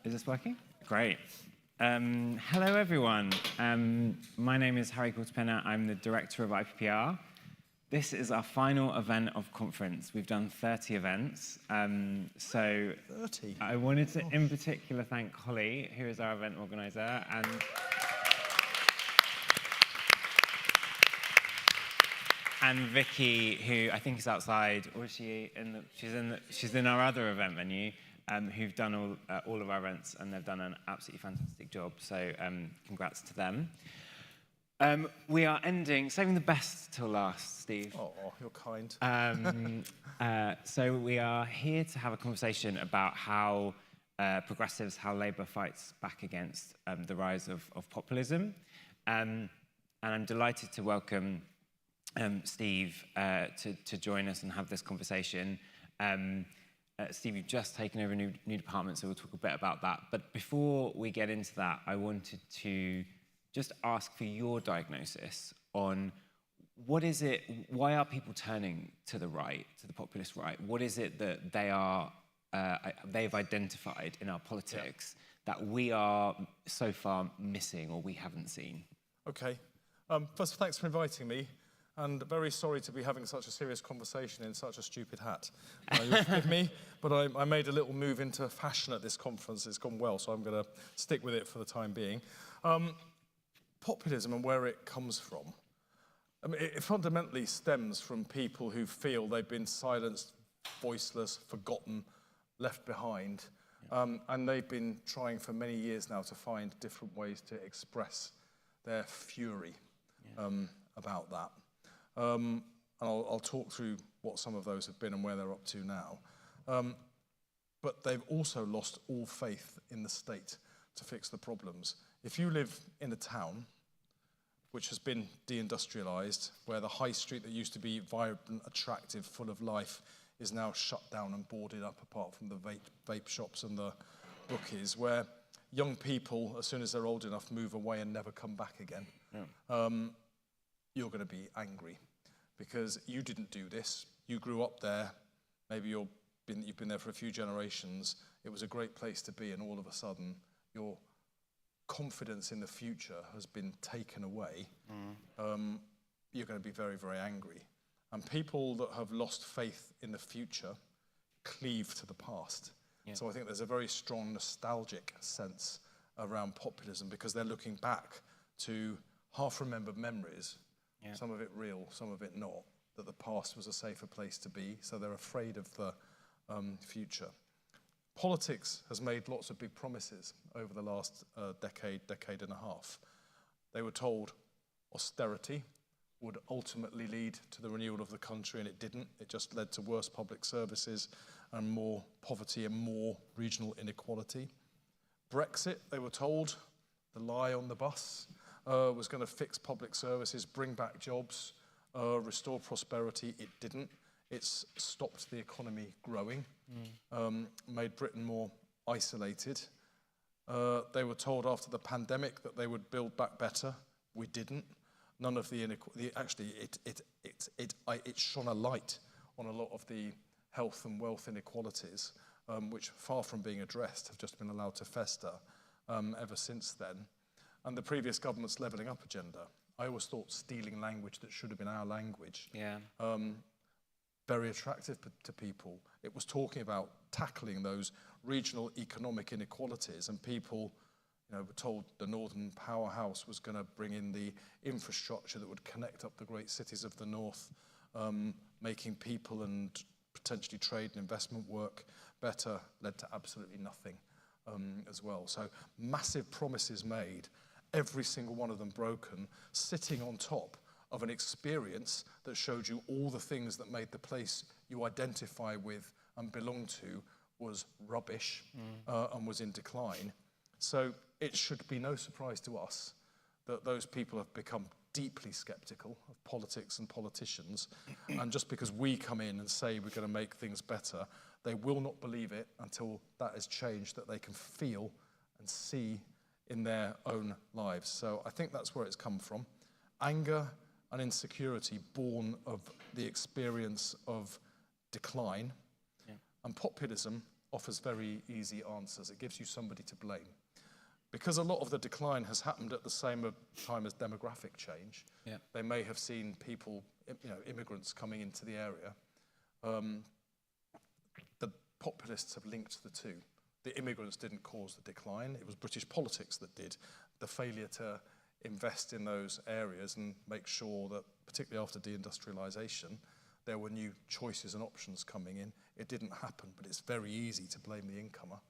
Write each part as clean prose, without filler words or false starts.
Is this working? Great. Hello, everyone. My name is Harry Quarterpenna. I'm the director of IPPR. This is our final event of conference. We've done 30 events. 30? I wanted to, in particular, thank Holly, who is our event organizer, and Vicky, who I think is outside, or is she in the? She's in our other event venue. Who've done all of our events, and they've done an absolutely fantastic job. So congrats to them. We are saving the best till last, Steve. Oh, you're kind. So we are here to have a conversation about how progressives, how Labour fights back against the rise of populism. And I'm delighted to welcome Steve to join us and have this conversation. Steve, you've just taken over a new department, so we'll talk a bit about that. But before we get into that, I wanted to just ask for your diagnosis on why are people turning to the right, to the populist right? What is it that they've identified in our politics that we are so far missing or we haven't seen? Okay. First, thanks for inviting me. And very sorry to be having such a serious conversation in such a stupid hat. You'll forgive me, but I made a little move into fashion at this conference. It's gone well, so I'm going to stick with it for the time being. Populism and where it comes from. I mean, it fundamentally stems from people who feel they've been silenced, voiceless, forgotten, left behind. And they've been trying for many years now to find different ways to express their fury about that. And I'll talk through what some of those have been and where they're up to now. But they've also lost all faith in the state to fix the problems. If you live in a town which has been deindustrialized, where the high street that used to be vibrant, attractive, full of life, is now shut down and boarded up, apart from the vape shops and the bookies, where young people, as soon as they're old enough, move away and never come back again. You're going to be angry because you didn't do this. You grew up there. Maybe you've been there for a few generations. It was a great place to be, and all of a sudden, your confidence in the future has been taken away. You're going to be very, very angry. And people that have lost faith in the future cleave to the past. Yeah. So I think there's a very strong nostalgic sense around populism because they're looking back to half-remembered memories. Yeah. Some of it real, some of it not, that the past was a safer place to be, so they're afraid of the future. Politics has made lots of big promises over the last decade and a half. They were told austerity would ultimately lead to the renewal of the country, and it didn't. It just led to worse public services and more poverty and more regional inequality. Brexit, they were told, the lie on the bus, was going to fix public services, bring back jobs, restore prosperity. It didn't. It's stopped the economy growing, made Britain more isolated. They were told after the pandemic that they would build back better. We didn't. None of the inequality. Actually, it shone a light on a lot of the health and wealth inequalities, which, far from being addressed, have just been allowed to fester ever since then. And the previous government's levelling up agenda, I always thought stealing language that should have been our language, very attractive to people. It was talking about tackling those regional economic inequalities, and people were told the Northern Powerhouse was going to bring in the infrastructure that would connect up the great cities of the North, making people and potentially trade and investment work better, led to absolutely nothing as well. So massive promises made, every single one of them broken, sitting on top of an experience that showed you all the things that made the place you identify with and belong to was rubbish and was in decline. So it should be no surprise to us that those people have become deeply sceptical of politics and politicians. And just because we come in and say we're going to make things better, they will not believe it until that is changed, that they can feel and see in their own lives. So I think that's where it's come from. Anger and insecurity born of the experience of decline, and populism offers very easy answers. It gives you somebody to blame. Because a lot of the decline has happened at the same time as demographic change, they may have seen people, immigrants coming into the area. The populists have linked the two. The immigrants didn't cause the decline. It was British politics that did. The failure to invest in those areas and make sure that, particularly after deindustrialization, there were new choices and options coming in. It didn't happen, but it's very easy to blame the incomer.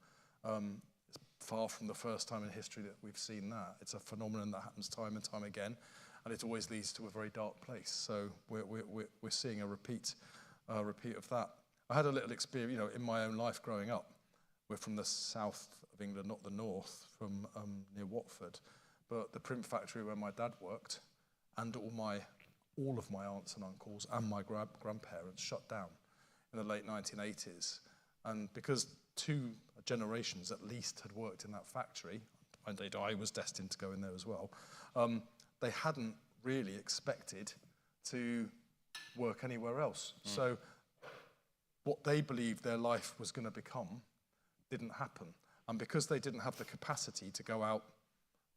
It's far from the first time in history that we've seen that. It's a phenomenon that happens time and time again, and it always leads to a very dark place. So we're seeing a repeat of that. I had a little experience, in my own life growing up. We're from the south of England, not the north, from near Watford. But the print factory where my dad worked, and all of my aunts and uncles and my grandparents shut down in the late 1980s. And because 2 generations at least had worked in that factory, and I was destined to go in there as well, they hadn't really expected to work anywhere else. So what they believed their life was going to become didn't happen. And because they didn't have the capacity to go out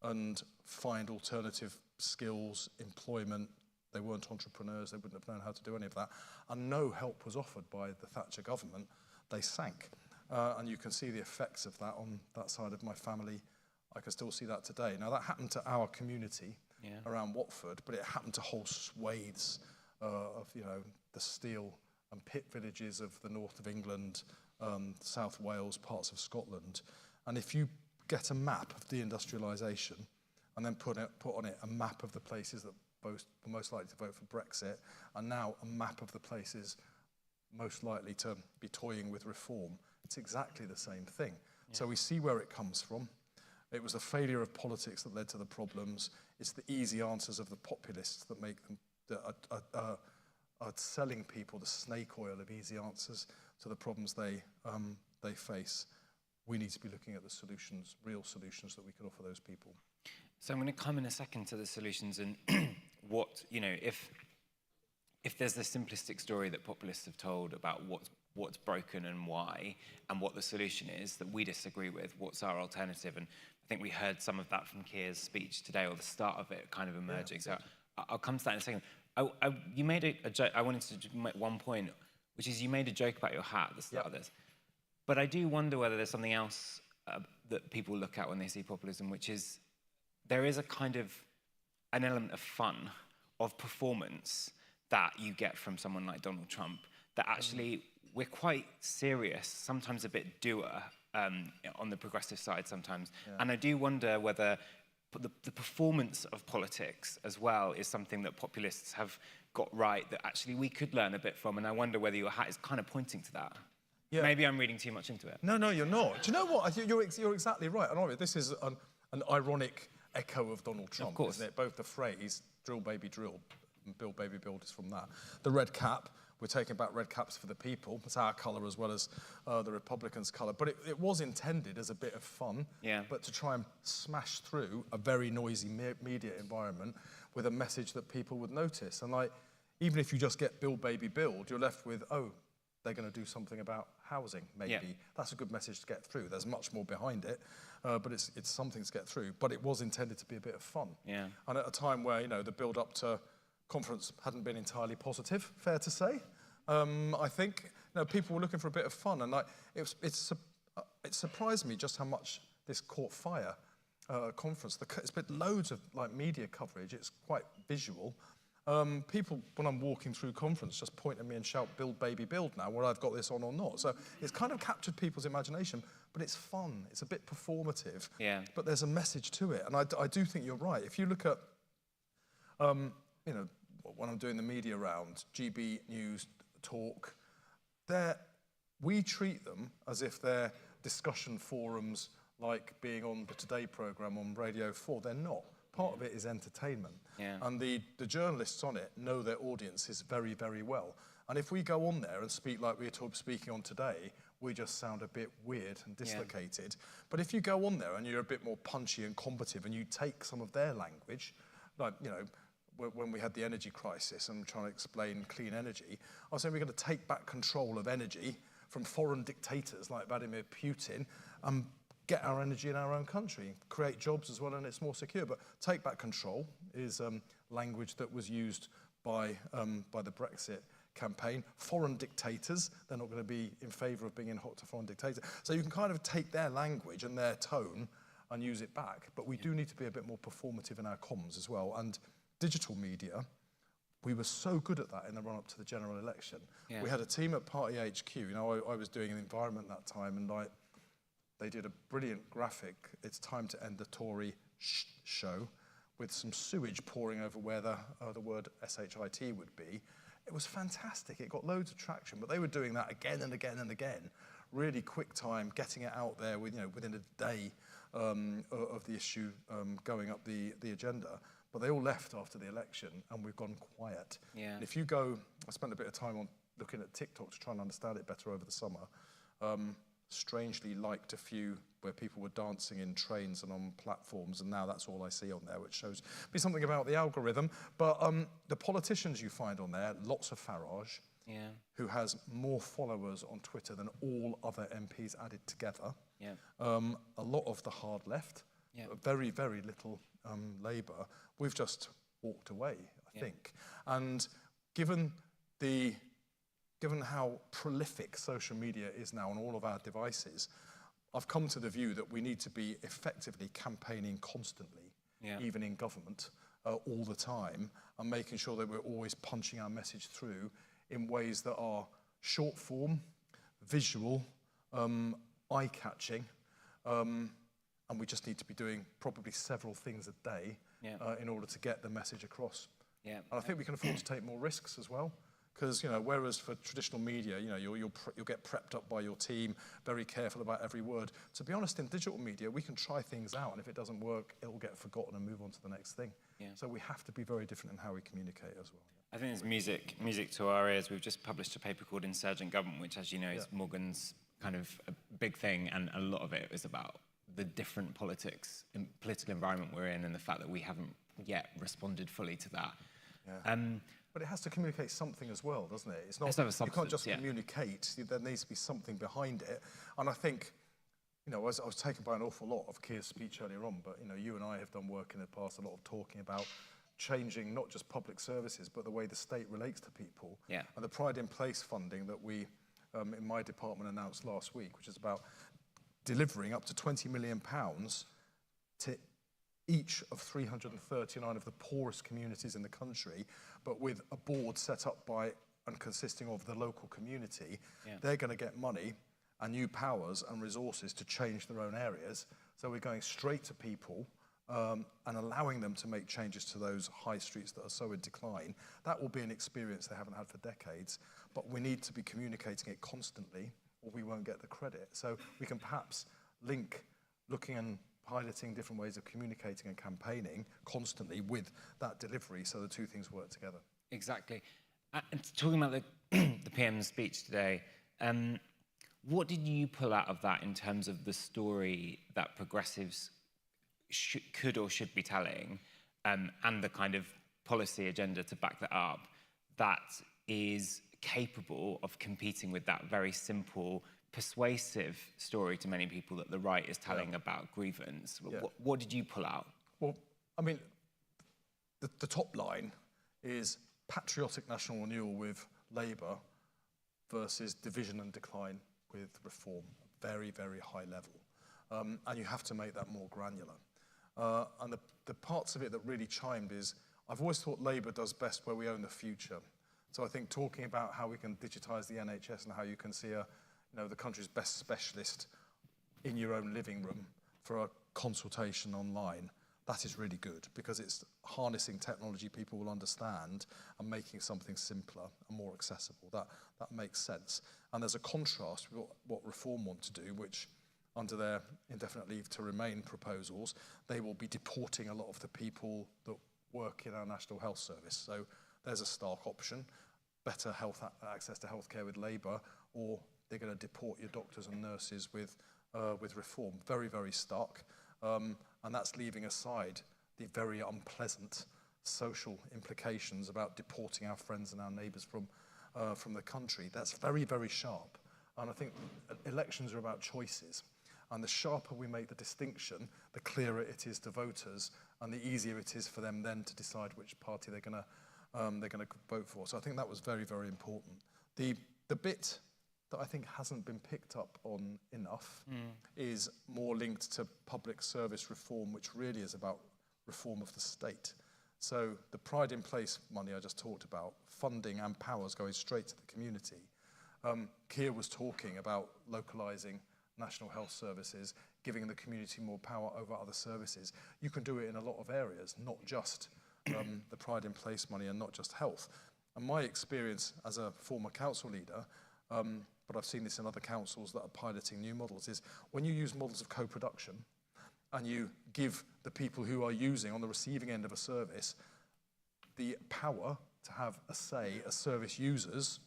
and find alternative skills, employment, they weren't entrepreneurs, they wouldn't have known how to do any of that, and no help was offered by the Thatcher government, they sank. And you can see the effects of that on that side of my family. I can still see that today. Now, that happened to our community around Watford, but it happened to whole swathes of, the steel and pit villages of the north of England, South Wales, parts of Scotland. And if you get a map of deindustrialisation and then put on it a map of the places that were most likely to vote for Brexit, and now a map of the places most likely to be toying with reform, it's exactly the same thing. So we see where it comes from. It was the failure of politics that led to the problems. It's the easy answers of the populists that make them, that are selling people the snake oil of easy answers to the problems they face. We need to be looking at the solutions, real solutions that we can offer those people. So I'm going to come in a second to the solutions and what, if there's this simplistic story that populists have told about what's broken and why, and what the solution is that we disagree with, what's our alternative? And I think we heard some of that from Keir's speech today, or the start of it kind of emerging. So I'll come to that in a second. You made a joke. I wanted to make one point, which is you made a joke about your hat at the start of this. But I do wonder whether there's something else that people look at when they see populism, which is there is a kind of an element of fun, of performance that you get from someone like Donald Trump, that actually we're quite serious, sometimes a bit dour on the progressive side sometimes. And I do wonder whether the performance of politics as well is something that populists have got right that actually we could learn a bit from. And I wonder whether your hat is kind of pointing to that. Yeah. Maybe I'm reading too much into it. No, you're not. Do you know what? I think you're exactly right. And this is an ironic echo of Donald Trump, of course. Isn't it? Both the phrase, drill, baby, drill, and build, baby, build is from that. The red cap, we're taking back red caps for the people. It's our colour as well as the Republicans' colour. But it was intended as a bit of fun, but to try and smash through a very noisy media environment with a message that people would notice. And even if you just get build, baby, build, you're left with, they're going to do something about housing, maybe. Yeah. That's a good message to get through. There's much more behind it, but it's something to get through. But it was intended to be a bit of fun. Yeah. And at a time where, the build-up to conference hadn't been entirely positive, fair to say. I think, people were looking for a bit of fun. And it surprised me just how much this caught fire, conference. It's been loads of media coverage. It's quite visual. People, when I'm walking through conference, just point at me and shout, build, baby, build now, whether I've got this on or not. So it's kind of captured people's imagination, but it's fun. It's a bit performative, but there's a message to it. And I do think you're right. If you look at, when I'm doing the media round, GB News, Talk, we treat them as if they're discussion forums like being on the Today programme on Radio 4. They're not. Part of it is entertainment. Yeah. And the journalists on it know their audiences very, very well. And if we go on there and speak like we're speaking on Today, we just sound a bit weird and dislocated. Yeah. But if you go on there and you're a bit more punchy and combative and you take some of their language, when we had the energy crisis and trying to explain clean energy, I was saying we're going to take back control of energy from foreign dictators like Vladimir Putin and get our energy in our own country, create jobs as well, and it's more secure. But take back control is language that was used by the Brexit campaign. Foreign dictators, they're not going to be in favour of being in hot to foreign dictators. So you can kind of take their language and their tone and use it back. But we do need to be a bit more performative in our comms as well. And digital media, we were so good at that in the run-up to the general election. Yeah. We had a team at Party HQ. You know, I was doing an environment that time, and like, they did a brilliant graphic. It's time to end the Tory show, with some sewage pouring over where the word S-H-I-T would be. It was fantastic. It got loads of traction, but they were doing that again and again and again. Really quick time, getting it out there with, within a day of the issue going up the agenda. But they all left after the election, and we've gone quiet. Yeah. And if you go, I spent a bit of time on looking at TikTok to try and understand it better over the summer. Strangely liked a few where people were dancing in trains and on platforms, and now that's all I see on there, which shows me something about the algorithm. But the politicians you find on there, lots of Farage, who has more followers on Twitter than all other MPs added together. Yeah. A lot of the hard left, very, very little Labour. We've just walked away, I think. And given how prolific social media is now on all of our devices, I've come to the view that we need to be effectively campaigning constantly, even in government, all the time, and making sure that we're always punching our message through in ways that are short form, visual, eye-catching, and we just need to be doing probably several things a day in order to get the message across. Yeah. And I think we can afford to take more risks as well. Because, whereas for traditional media, you'll get prepped up by your team, very careful about every word. To be honest, in digital media, we can try things out, and if it doesn't work, it'll get forgotten and move on to the next thing. Yeah. So we have to be very different in how we communicate as well. I think there's music to our ears. We've just published a paper called Insurgent Government, which, as you know, is Morgan's kind of a big thing, and a lot of it is about the different political environment we're in, and the fact that we haven't yet responded fully to that. Yeah. But it has to communicate something as well, doesn't it? It's not, you can't just communicate, there needs to be something behind it. And I think, I was taken by an awful lot of Keir's speech earlier on, but you and I have done work in the past, a lot of talking about changing not just public services, but the way the state relates to people. Yeah. And the Pride in Place funding that we, in my department, announced last week, which is about delivering up to £20 million to each of 339 of the poorest communities in the country, but with a board set up by and consisting of the local community. They're going to get money and new powers and resources to change their own areas. So we're going straight to people and allowing them to make changes to those high streets that are so in decline. That will be an experience they haven't had for decades, but we need to be communicating it constantly or we won't get the credit. So we can perhaps link looking and piloting different ways of communicating and campaigning constantly with that delivery, so the two things work together. Exactly. And talking about the PM's speech today, what did you pull out of that in terms of the story that progressives could or should be telling, and the kind of policy agenda to back that up, that is capable of competing with that very simple, persuasive story to many people that the right is telling about grievance? What did you pull out? Well, I mean, the top line is patriotic national renewal with Labour versus division and decline with Reform, very, very high level. And you have to make that more granular. And the parts of it that really chimed is, I've always thought Labour does best where we own the future. So I think talking about how we can digitise the NHS and how you can see the country's best specialist in your own living room for a consultation online, that is really good because it's harnessing technology people will understand and making something simpler and more accessible. That makes sense. And there's a contrast with what Reform want to do, which under their indefinite leave to remain proposals, they will be deporting a lot of the people that work in our National Health Service. So there's a stark option, better health access to healthcare with Labour, or they're going to deport your doctors and nurses with Reform. Very, very stark. And that's leaving aside the very unpleasant social implications about deporting our friends and our neighbours from the country. That's very, very sharp. And I think elections are about choices. And the sharper we make the distinction, the clearer it is to voters, and the easier it is for them then to decide which party they're going to vote for. So I think that was very, very important. The bit that I think hasn't been picked up on enough is more linked to public service reform, which really is about reform of the state. So the Pride in Place money I just talked about, funding and powers going straight to the community. Keir was talking about localising national health services, giving the community more power over other services. You can do it in a lot of areas, not just the Pride in Place money and not just health. And my experience as a former council leader, but I've seen this in other councils that are piloting new models, is when you use models of co-production and you give the people who are using on the receiving end of a service the power to have a say as service users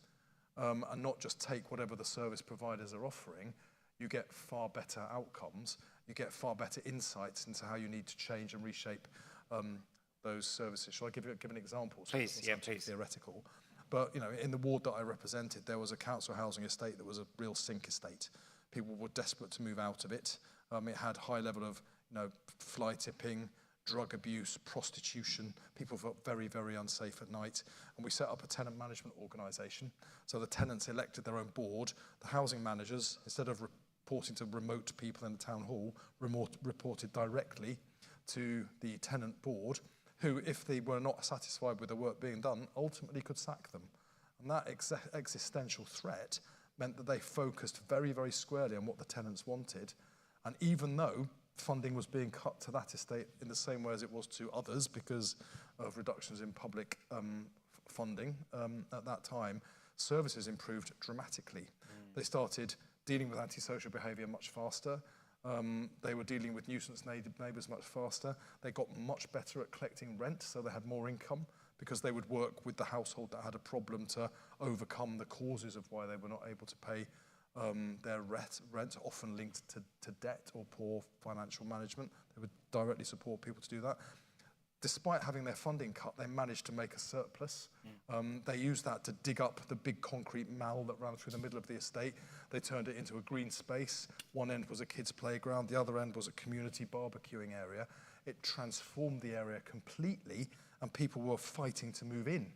and not just take whatever the service providers are offering, you get far better outcomes, you get far better insights into how you need to change and reshape those services. Shall I give an example? Please, yeah, please. Theoretical. But, you know, in the ward that I represented, there was a council housing estate that was a real sink estate. People were desperate to move out of it. It had high level of, you know, fly tipping, drug abuse, prostitution. People felt very, very unsafe at night. And we set up a tenant management organisation. So the tenants elected their own board. The housing managers, instead of reporting to remote people in the town hall, reported directly to the tenant board, who, if they were not satisfied with the work being done, ultimately could sack them. And that existential threat meant that they focused very, very squarely on what the tenants wanted. And even though funding was being cut to that estate in the same way as it was to others because of reductions in public funding at that time, services improved dramatically. They started dealing with antisocial behaviour much faster. They were dealing with nuisance neighbours much faster. They got much better at collecting rent, so they had more income because they would work with the household that had a problem to overcome the causes of why they were not able to pay their rent, often linked to debt or poor financial management. They would directly support people to do that. Despite having their funding cut, they managed to make a surplus. They used that to dig up the big concrete mall that ran through the middle of the estate. They turned it into a green space. One end was a kids' playground. The other end was a community barbecuing area. It transformed the area completely, and people were fighting to move in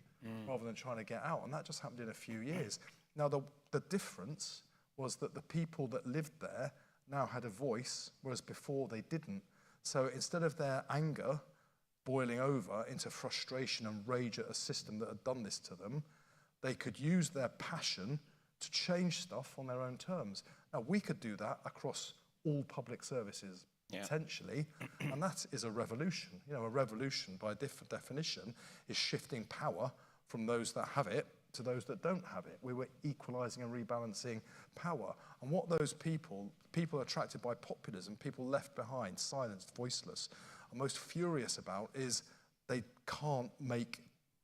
rather than trying to get out. And that just happened in a few years. Now, the difference was that the people that lived there now had a voice, whereas before they didn't. So instead of their anger boiling over into frustration and rage at a system that had done this to them, they could use their passion to change stuff on their own terms. Now, we could do that across all public services, potentially, and that is a revolution. You know, a revolution, by definition, is shifting power from those that have it to those that don't have it. We were equalising and rebalancing power. And what those people attracted by populism, people left behind, silenced, voiceless, are most furious about is they can't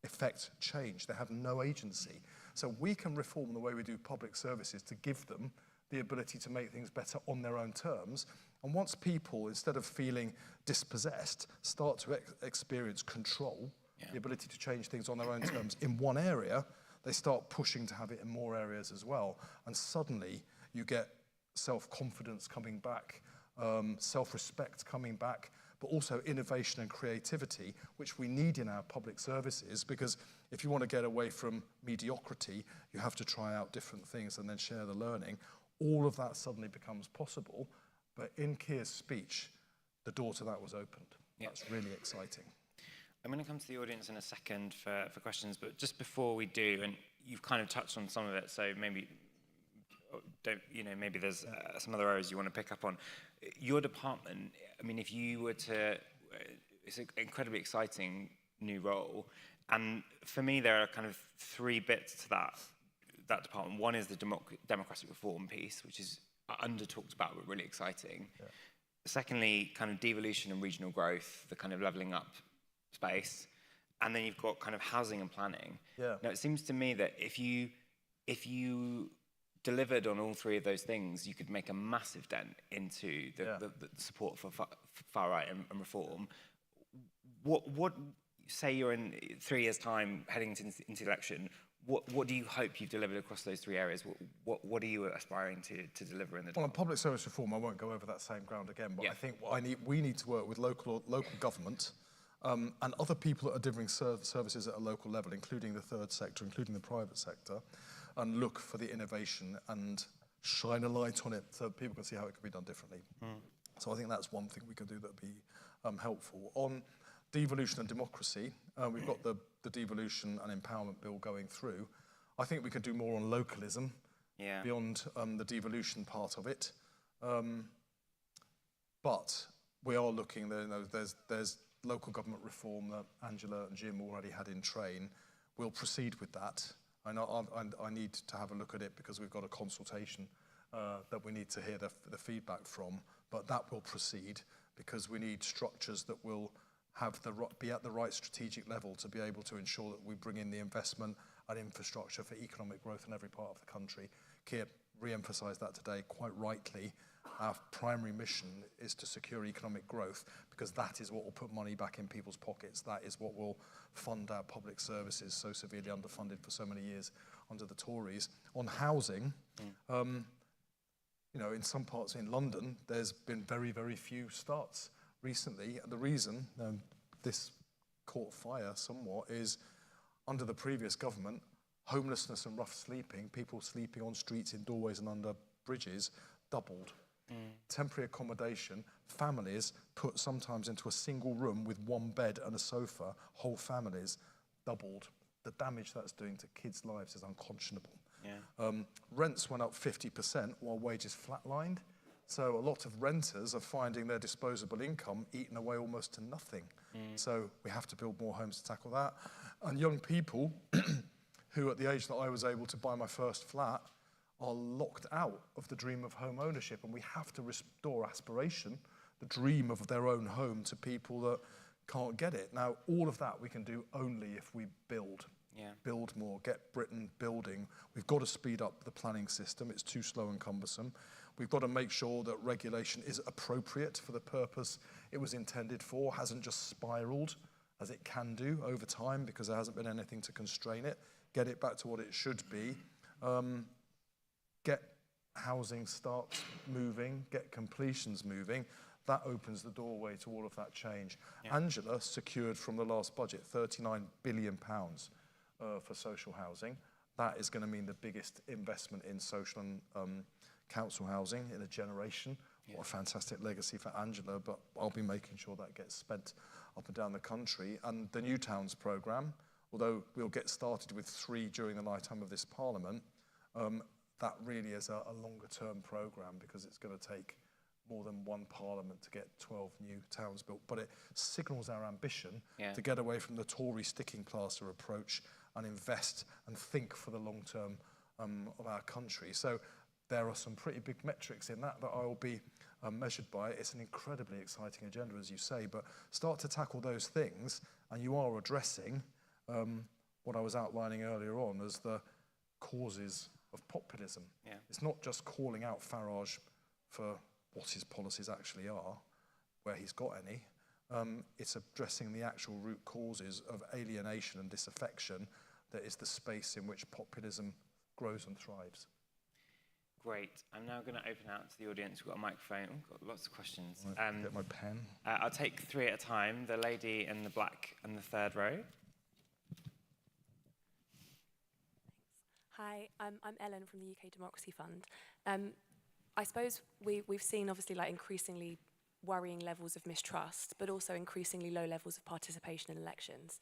effect change. They have no agency. So we can reform the way we do public services to give them the ability to make things better on their own terms. And once people, instead of feeling dispossessed, start to experience control, the ability to change things on their own terms in one area, they start pushing to have it in more areas as well. And suddenly you get self-confidence coming back, self-respect coming back, but also innovation and creativity, which we need in our public services, because if you want to get away from mediocrity, you have to try out different things and then share the learning. All of that suddenly becomes possible, but in Keir's speech, the door to that was opened. That's really exciting. I'm going to come to the audience in a second for questions, but just before we do, and you've kind of touched on some of it, so maybe maybe there's some other areas you want to pick up on. Your department, I mean, if you were to, it's an incredibly exciting new role, and for me there are kind of three bits to that department. One is the democratic reform piece, which is under-talked about but really exciting. Secondly, kind of devolution and regional growth, the kind of levelling up space, and then you've got kind of housing and planning. Now, it seems to me that if you delivered on all three of those things, you could make a massive dent into the support for far right and reform. What say you're in 3 years' time heading into the election? what do you hope you've delivered across those three areas? What are you aspiring to deliver in the Well, on public service reform, I won't go over that same ground again, but I think we need to work with local government and other people that are delivering services at a local level, including the third sector, including the private sector, and look for the innovation and shine a light on it so people can see how it can be done differently. So I think that's one thing we can do that would be helpful. On devolution and democracy, we've got the devolution and empowerment bill going through. I think we can do more on localism beyond the devolution part of it. But we are looking, there's local government reform that Angela and Jim already had in train. We'll proceed with that. I need to have a look at it because we've got a consultation that we need to hear the feedback from, but that will proceed because we need structures that will be at the right strategic level to be able to ensure that we bring in the investment and infrastructure for economic growth in every part of the country. Keir re-emphasised that today quite rightly. Our primary mission is to secure economic growth because that is what will put money back in people's pockets. That is what will fund our public services so severely underfunded for so many years under the Tories. On housing, in some parts in London, there's been very, very few starts recently. The reason this caught fire somewhat is under the previous government, homelessness and rough sleeping, people sleeping on streets, in doorways and under bridges, doubled. Temporary accommodation, families put sometimes into a single room with one bed and a sofa, whole families, doubled. The damage that's doing to kids' lives is unconscionable. Rents went up 50% while wages flatlined. So a lot of renters are finding their disposable income eaten away almost to nothing. So we have to build more homes to tackle that. And young people who at the age that I was able to buy my first flat are locked out of the dream of home ownership, and we have to restore aspiration, the dream of their own home, to people that can't get it. Now, all of that we can do only if we build. Build more, get Britain building. We've got to speed up the planning system. It's too slow and cumbersome. We've got to make sure that regulation is appropriate for the purpose it was intended for, hasn't just spiraled as it can do over time because there hasn't been anything to constrain it. Get it back to what it should be. Get housing starts moving, get completions moving. That opens the doorway to all of that change. Angela secured from the last budget £39 billion for social housing. That is going to mean the biggest investment in social and council housing in a generation. What a fantastic legacy for Angela, but I'll be making sure that gets spent up and down the country. And the New Towns programme, although we'll get started with 3 during the lifetime of this Parliament, that really is a longer-term programme because it's going to take more than one Parliament to get 12 new towns built. But it signals our ambition to get away from the Tory sticking plaster approach and invest and think for the long term of our country. So there are some pretty big metrics in that I will be measured by. It's an incredibly exciting agenda, as you say, but start to tackle those things, and you are addressing what I was outlining earlier on as the causes of populism. It's not just calling out Farage for what his policies actually are, where he's got any. It's addressing the actual root causes of alienation and disaffection that is the space in which populism grows and thrives. Great. I'm now going to open out to the audience. We've got a microphone. We've got lots of questions. Get my pen. I'll take 3 at a time. The lady in the black in the 3rd row. Hi, I'm Ellen from the UK Democracy Fund. I suppose we've seen obviously increasingly worrying levels of mistrust, but also increasingly low levels of participation in elections.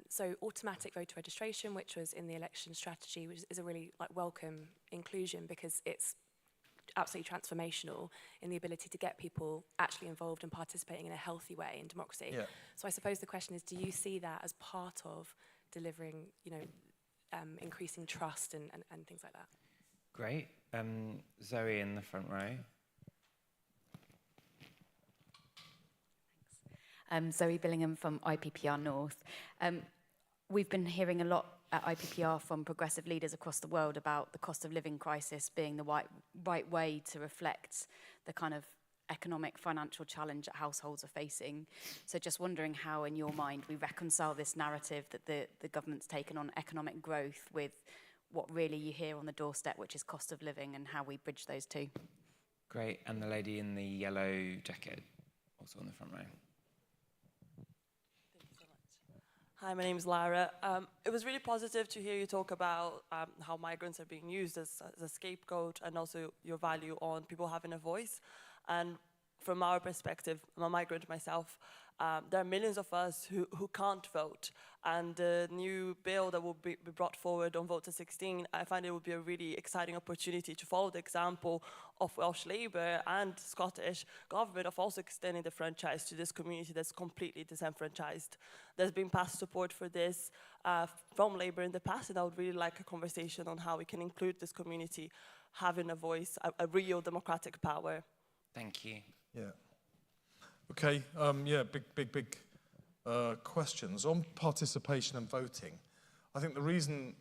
So automatic voter registration, which was in the election strategy, which is a really welcome inclusion because it's absolutely transformational in the ability to get people actually involved and participating in a healthy way in democracy. So I suppose the question is, do you see that as part of delivering, increasing trust and things like that? Great. Zoe in the front row. Zoe Billingham from IPPR North. We've been hearing a lot at IPPR from progressive leaders across the world about the cost of living crisis being the right way to reflect the kind of economic financial challenge that households are facing. So just wondering how, in your mind, we reconcile this narrative that the government's taken on economic growth with what really you hear on the doorstep, which is cost of living, and how we bridge those two. Great. And the lady in the yellow jacket, also on the front row. Hi, my name is Lara. It was really positive to hear you talk about how migrants are being used as a scapegoat, and also your value on people having a voice. And from our perspective, I'm a migrant myself, there are millions of us who can't vote. And the new bill that will be brought forward on Vote to 16, I find it would be a really exciting opportunity to follow the example of Welsh Labour and Scottish government of also extending the franchise to this community that's completely disenfranchised. There's been past support for this from Labour in the past, and I would really like a conversation on how we can include this community having a voice, a real democratic power. Thank you. Yeah. Okay, big questions. On participation and voting, I think the reason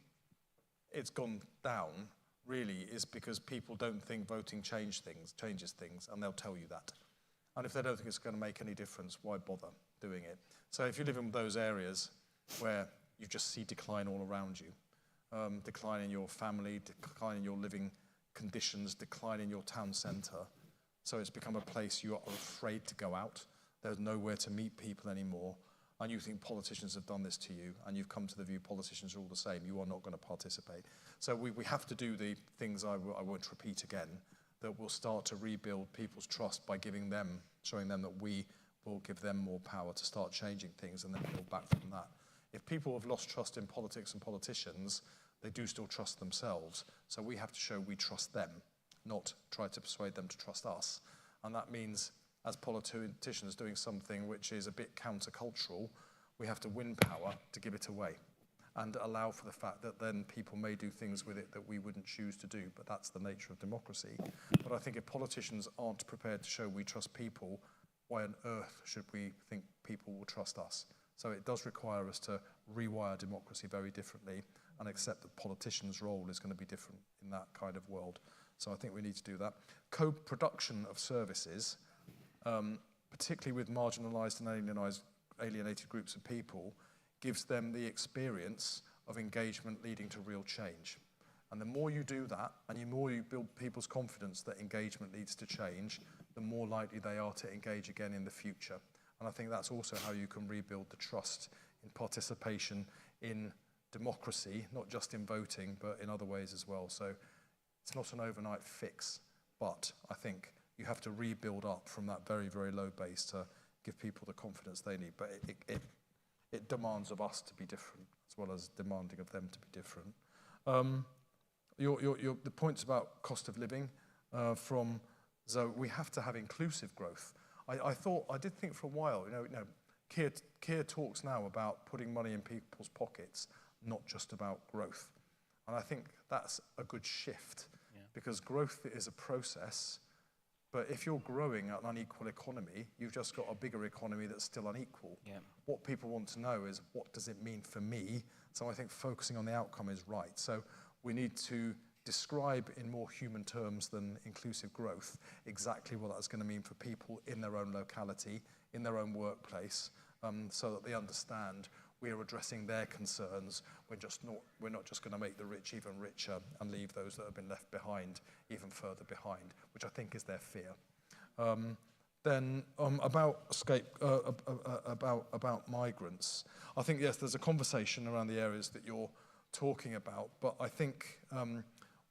it's gone down really is because people don't think voting changes things, and they'll tell you that. And if they don't think it's going to make any difference, why bother doing it? So if you live in those areas where you just see decline all around you, decline in your family, decline in your living conditions, decline in your town centre, so it's become a place you are afraid to go out. There's nowhere to meet people anymore. And you think politicians have done this to you, and you've come to the view politicians are all the same. You are not going to participate. So we have to do the things I won't repeat again, that will start to rebuild people's trust by showing them that we will give them more power to start changing things, and then build back from that. If people have lost trust in politics and politicians, they do still trust themselves. So we have to show we trust them, not try to persuade them to trust us. And that means, as politicians doing something which is a bit countercultural, we have to win power to give it away and allow for the fact that then people may do things with it that we wouldn't choose to do, but that's the nature of democracy. But I think if politicians aren't prepared to show we trust people, why on earth should we think people will trust us? So it does require us to rewire democracy very differently and accept that politicians' role is going to be different in that kind of world. So I think we need to do that. Co-production of services, particularly with marginalised and alienated groups of people, gives them the experience of engagement leading to real change. And the more you do that, and the more you build people's confidence that engagement leads to change, the more likely they are to engage again in the future. And I think that's also how you can rebuild the trust in participation in democracy, not just in voting, but in other ways as well. So it's not an overnight fix, but I think you have to rebuild up from that very, very low base to give people the confidence they need. But it demands of us to be different, as well as demanding of them to be different. The points about cost of living from Zoe, we have to have inclusive growth. I did think for a while, Keir talks now about putting money in people's pockets, not just about growth. And I think that's a good shift, because growth is a process. But if you're growing at an unequal economy, you've just got a bigger economy that's still unequal. Yeah. What people want to know is, what does it mean for me? So I think focusing on the outcome is right. So we need to describe in more human terms than inclusive growth exactly what that's going to mean for people in their own locality, in their own workplace, so that they understand we are addressing their concerns. We're not just going to make the rich even richer and leave those that have been left behind even further behind, which I think is their fear. About migrants, I think yes, there's a conversation around the areas that you're talking about, but I think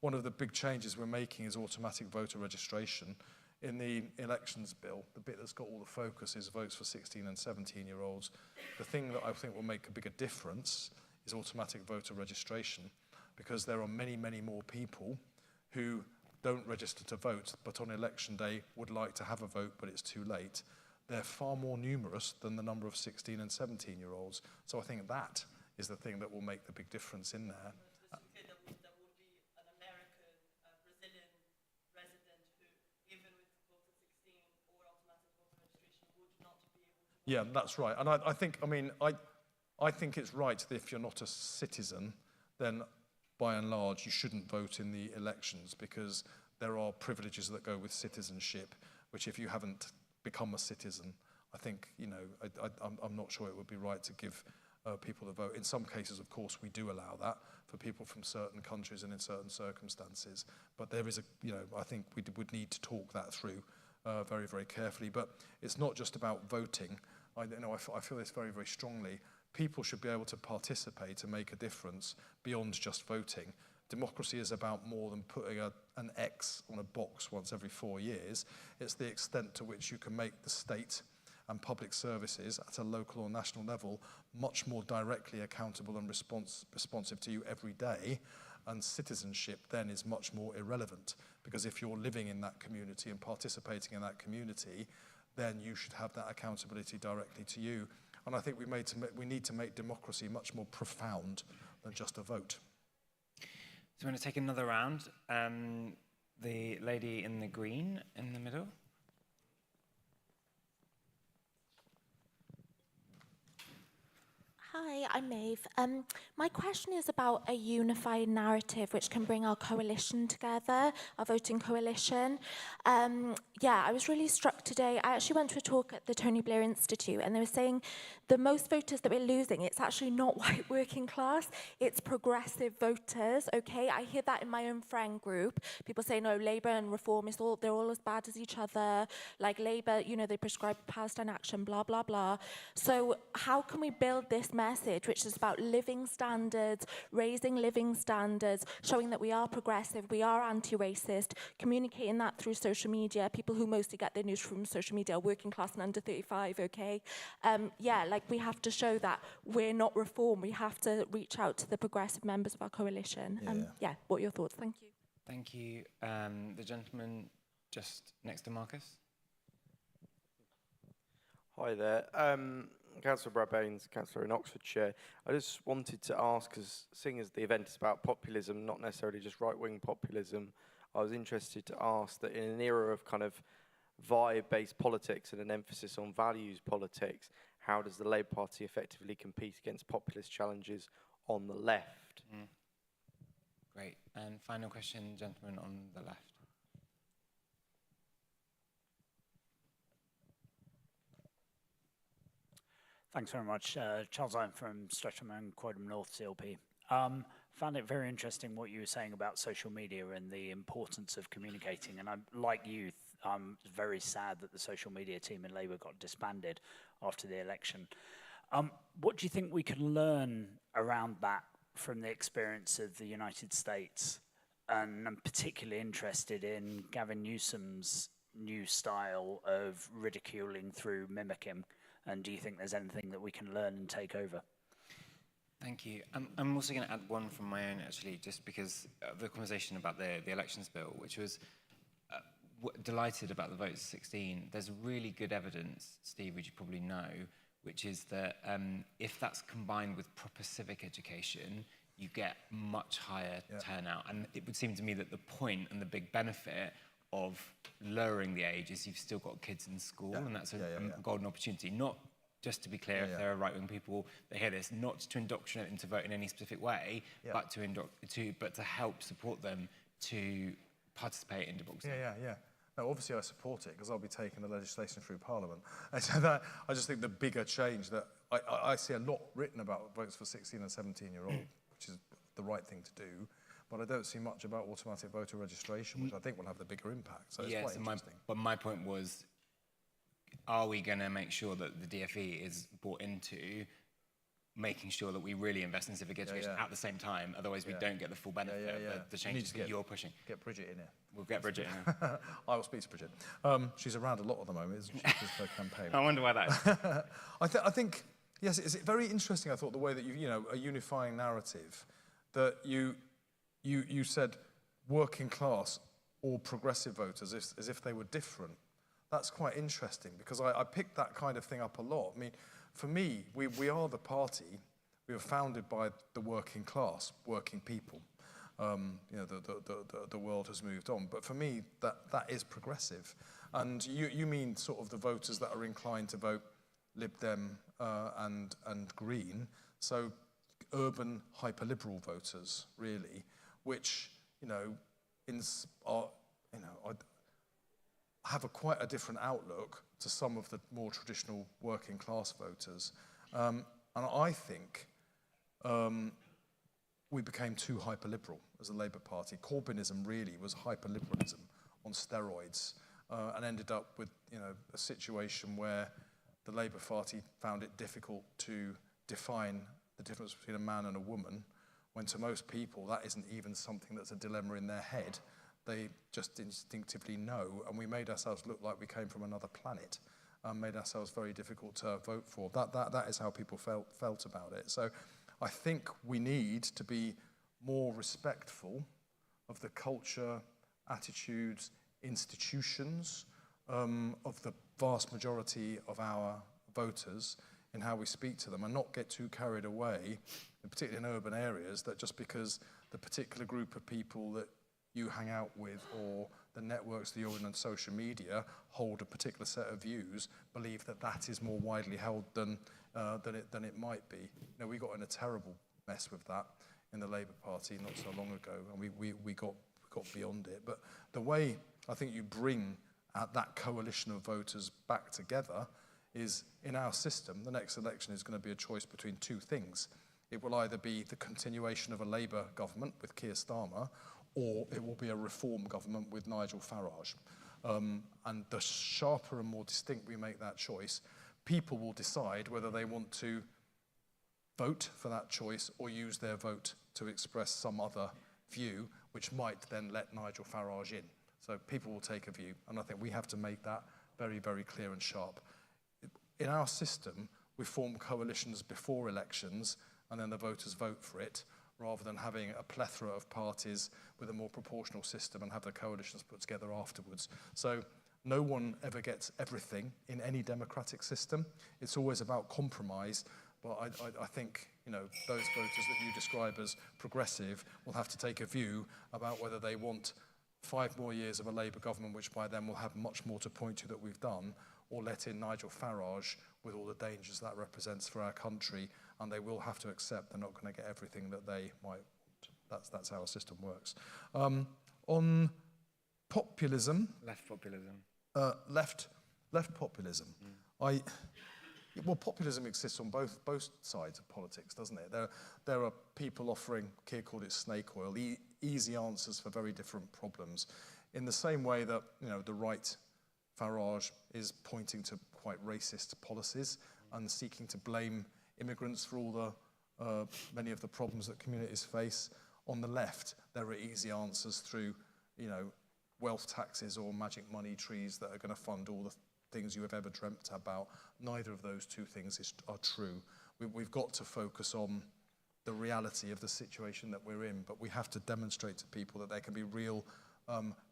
one of the big changes we're making is automatic voter registration. In the elections bill, the bit that's got all the focus is votes for 16 and 17-year-olds. The thing that I think will make a bigger difference is automatic voter registration, because there are many, many more people who don't register to vote, but on election day would like to have a vote, but it's too late. They're far more numerous than the number of 16 and 17-year-olds. So I think that is the thing that will make the big difference in there. Yeah, that's right. And I think it's right that if you're not a citizen, then by and large you shouldn't vote in the elections, because there are privileges that go with citizenship, which if you haven't become a citizen, I think, you know, I'm not sure it would be right to give people the vote. In some cases, of course, we do allow that for people from certain countries and in certain circumstances. But there is you know, I think we would need to talk that through very, very carefully. But it's not just about voting. I feel this very, very strongly. People should be able to participate and make a difference beyond just voting. Democracy is about more than putting an X on a box once every 4 years. It's the extent to which you can make the state and public services at a local or national level much more directly accountable and responsive to you every day. And citizenship then is much more irrelevant, because if you're living in that community and participating in that community, then you should have that accountability directly to you. And I think we need to make democracy much more profound than just a vote. So we're going to take another round. The lady in the green in the middle. Hi, I'm Maeve. My question is about a unified narrative which can bring our coalition together, our voting coalition. I was really struck today. I actually went to a talk at the Tony Blair Institute, and they were saying the most voters that we're losing, it's actually not white working class, it's progressive voters, okay? I hear that in my own friend group. People say, no, Labour and Reform, they're all as bad as each other. Like Labour, you know, they prescribe Palestine action, blah, blah, blah. So how can we build this message, which is about living standards, raising living standards, showing that we are progressive, we are anti-racist, communicating that through social media. People who mostly get their news from social media are working class and under 35, okay? We have to show that we're not Reform. We have to reach out to the progressive members of our coalition. What are your thoughts? Thank you. Thank you. The gentleman just next to Marcus. Hi there. Councillor Brad Baines, councillor in Oxfordshire. I just wanted to ask, because seeing as the event is about populism, not necessarily just right-wing populism, I was interested to ask that in an era of kind of vibe-based politics and an emphasis on values politics, how does the Labour Party effectively compete against populist challenges on the left? Great. And final question, gentleman on the left. Thanks very much. Charles Iron from Streatham and Croydon North CLP. Found it very interesting what you were saying about social media and the importance of communicating. And I'm like you, I'm very sad that the social media team in Labour got disbanded after the election. What do you think we can learn around that from the experience of the United States? And I'm particularly interested in Gavin Newsom's new style of ridiculing through mimicking. And do you think there's anything that we can learn and take over? Thank you. I'm also going to add one from my own, actually, just because of the conversation about the elections bill, which was delighted about the votes 16. There's really good evidence, Steve, which you probably know, which is that if that's combined with proper civic education, you get much higher turnout. And it would seem to me that the point and the big benefit of lowering the age is you've still got kids in school, and that's a golden opportunity. Not, just to be clear, if there are right-wing people that hear this, not to indoctrinate them to vote in any specific way, but to help support them to participate in democracy. No, obviously I support it because I'll be taking the legislation through Parliament. And so that, I just think the bigger change that I see a lot written about votes for 16 and 17-year-old, which is the right thing to do. But I don't see much about automatic voter registration, which I think will have the bigger impact. So it's quite interesting. But my point was, are we going to make sure that the DFE is brought into making sure that we really invest in civic education at the same time? Otherwise, we don't get the full benefit of the changes that you're pushing. Get Bridget in here. We'll get Bridget in here. I will speak to Bridget. She's around a lot at the moment, isn't she? Just her campaign. I wonder why that is. I think, yes, it's very interesting, I thought, the way that you know, a unifying narrative, that you said working class or progressive voters as if they were different. That's quite interesting, because I picked that kind of thing up a lot. I mean, for me, we are the party. We were founded by the working class, working people. You know, the world has moved on. But for me, that is progressive. And you mean sort of the voters that are inclined to vote Lib Dem and Green. So urban hyperliberal voters, really, which, you know, have quite a different outlook to some of the more traditional working class voters. And I think we became too hyperliberal as a Labour Party. Corbynism really was hyperliberalism on steroids, and ended up with a situation where the Labour Party found it difficult to define the difference between a man and a woman, when to most people that isn't even something that's a dilemma in their head. They just instinctively know, and we made ourselves look like we came from another planet, and made ourselves very difficult to vote for. That is how people felt about it. So I think we need to be more respectful of the culture, attitudes, institutions of the vast majority of our voters in how we speak to them, and not get too carried away, particularly in urban areas, that just because the particular group of people that you hang out with or the networks that you're in on social media hold a particular set of views, believe that that is more widely held than it might be. We got in a terrible mess with that in the Labour Party not so long ago, and we got beyond it. But the way I think you bring that coalition of voters back together is, in our system, the next election is going to be a choice between two things. It will either be the continuation of a Labour government with Keir Starmer, or it will be a reform government with Nigel Farage. And the sharper and more distinct we make that choice, people will decide whether they want to vote for that choice or use their vote to express some other view, which might then let Nigel Farage in. So people will take a view, and I think we have to make that very, very clear and sharp. In our system, we form coalitions before elections, and then the voters vote for it, rather than having a plethora of parties with a more proportional system and have the coalitions put together afterwards. So no one ever gets everything in any democratic system. It's always about compromise, but I think those voters that you describe as progressive will have to take a view about whether they want 5 more years of a Labour government, which by then will have much more to point to that we've done, or let in Nigel Farage with all the dangers that represents for our country, and they will have to accept they're not going to get everything that they might want. That's how our system works. On populism... Left populism. Left populism. Well, populism exists on both sides of politics, doesn't it? There are people offering, Keir called it snake oil, easy answers for very different problems. In the same way that the right, Farage, is pointing to quite racist policies and seeking to blame immigrants for all many of the problems that communities face. On the left, there are easy answers through, wealth taxes or magic money trees that are going to fund all the things you have ever dreamt about. Neither of those two things are true. We've got to focus on the reality of the situation that we're in, but we have to demonstrate to people that there can be real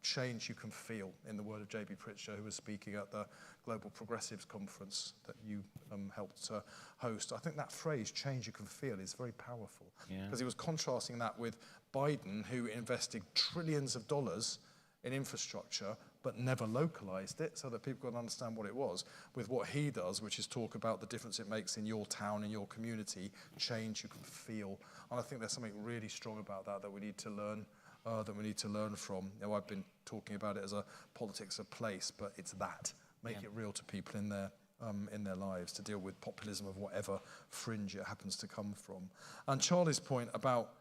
change you can feel, in the word of J.B. Pritchard, who was speaking at the Global Progressives Conference that you helped host. I think that phrase, change you can feel, is very powerful. Because he was contrasting that with Biden, who invested trillions of dollars in infrastructure, but never localized it so that people can understand what it was, with what he does, which is talk about the difference it makes in your town, in your community, change you can feel. And I think there's something really strong about that we need to learn, from. I've been talking about it as a politics of place, but it's that. Make it real to people in their lives, to deal with populism of whatever fringe it happens to come from. And Charlie's point about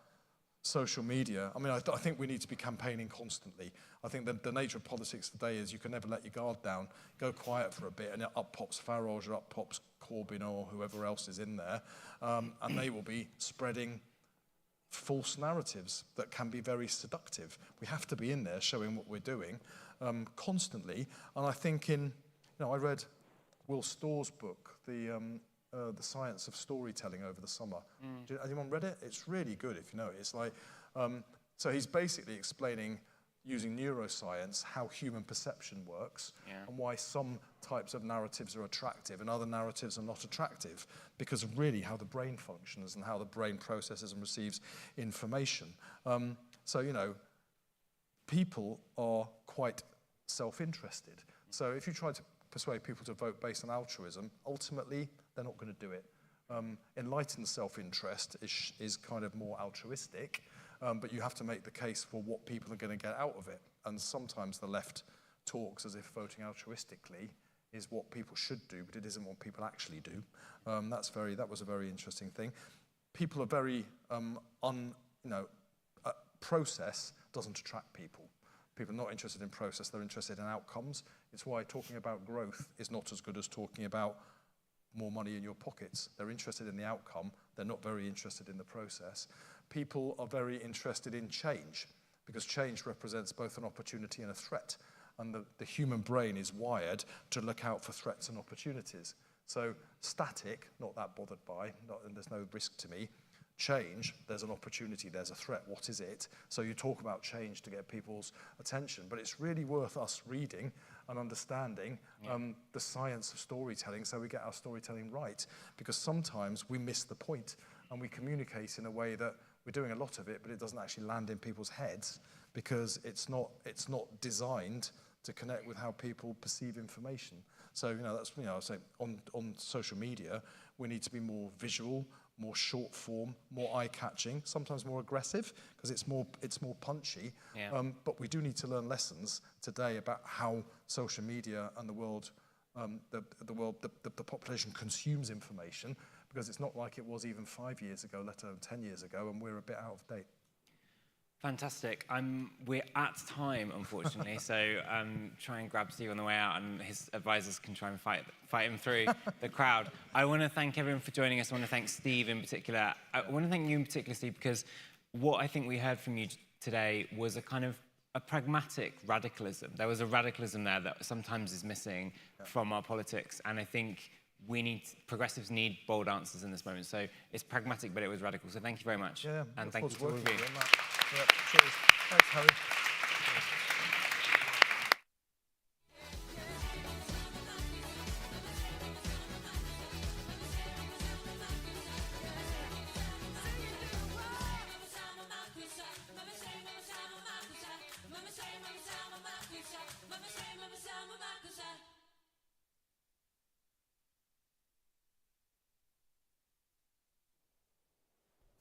social media, I think we need to be campaigning constantly. I think that the nature of politics today is you can never let your guard down, go quiet for a bit, and up pops Farage or up pops Corbyn or whoever else is in there, and they will be spreading false narratives that can be very seductive. We have to be in there showing what we're doing constantly. And I think I read Will Storr's book, The Science of Storytelling, over the summer. Anyone read it? It's really good if you know it. It's like, so he's basically explaining, using neuroscience, how human perception works and why some types of narratives are attractive and other narratives are not attractive, because of really how the brain functions and how the brain processes and receives information. People are quite self-interested. So if you try to persuade people to vote based on altruism, ultimately, they're not going to do it. Enlightened self-interest is kind of more altruistic, but you have to make the case for what people are going to get out of it. And sometimes the left talks as if voting altruistically is what people should do, but it isn't what people actually do. That was a very interesting thing. People are very, process doesn't attract people. People are not interested in process, they're interested in outcomes. It's why talking about growth is not as good as talking about more money in your pockets. They're interested in the outcome, they're not very interested in the process. People are very interested in change, because change represents both an opportunity and a threat. And the human brain is wired to look out for threats and opportunities. So static, not that bothered by, and there's no risk to me. Change, there's an opportunity, there's a threat, what is it? So you talk about change to get people's attention, but it's really worth us reading and understanding the science of storytelling so we get our storytelling right. Because sometimes we miss the point and we communicate in a way that we're doing a lot of it, but it doesn't actually land in people's heads because it's not designed to connect with how people perceive information. So, that's, I say on social media, we need to be more visual, more short form, more eye-catching, sometimes more aggressive, because it's more punchy. Yeah. But we do need to learn lessons today about how social media and the world, the population consumes information, because it's not like it was even 5 years ago, let alone 10 years ago, and we're a bit out of date. Fantastic. We're at time, unfortunately, so try and grab Steve on the way out, and his advisors can try and fight him through the crowd. I want to thank everyone for joining us. I want to thank Steve in particular. I want to thank you in particular, Steve, because what I think we heard from you today was a kind of a pragmatic radicalism. There was a radicalism there that sometimes is missing from our politics, and I think progressives need bold answers in this moment. So it's pragmatic, but it was radical. So thank you very much. Yeah, and thank you to all of you. Yeah, cheers. Thanks, Harry.